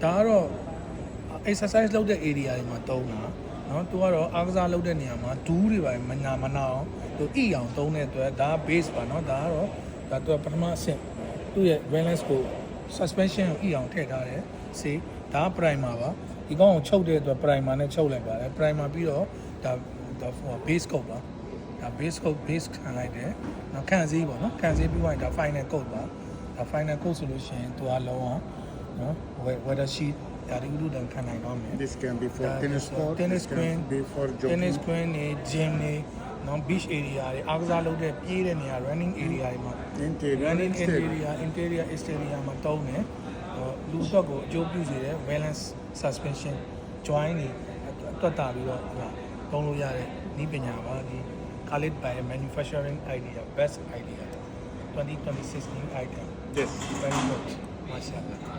ဒါကတော့ exercise လုပ်တဲ့ area တွေမှာတုံးတာနော်သူကတော့အားကစားလုပ်တဲ့နေရာမှာဒူးတွေပါမနာအောင်သူဣအောင်တုံးတဲ့အတွက်ဒါ base ပါနော်ဒါကတော့ဒါသူကပထမအဆင့်သူ့ရဲ့ balance ကို suspension ကိုဣအောင်ထည့်ထားတယ်စေဒါ primer ပါဒီကောင်ကိုချုပ်တဲ့အတွက် primer နဲ့ချုပ်လိုက်ပါတယ် primer ပြီးတော့ဒါ base coat ပါဒါ base coat base ခံလိုက်တယ်နော်ခံစည်းပေါ့နော်ခံစည်းပြီးရင်ဒါ final coat ပါဒါ final coat ဆိုလို့ရှိရင်သူကလုံးဝနော် weather sheet ဒါဒီဥဒ္ဒံခံနိုင်တော့မယ် This can be for tennis court, tennis green be for jogging. tennis green နေ gym နေနော် beach area တွေအားကစားလုပ်တဲ့ပြေးတဲ့နေရာ running area တွေမှာ running interior exterior မှာတုံးတယ်လူအတွက်ကိုအကျိုးပြုစေတဲ့ balance suspension join တွေတွတ်တာပြီးတော့တုံးလို့ရတဲ့နည်းပညာပါဒီ Khalid by manufacturing idea best idea 2016 idea Yes. very good mashallah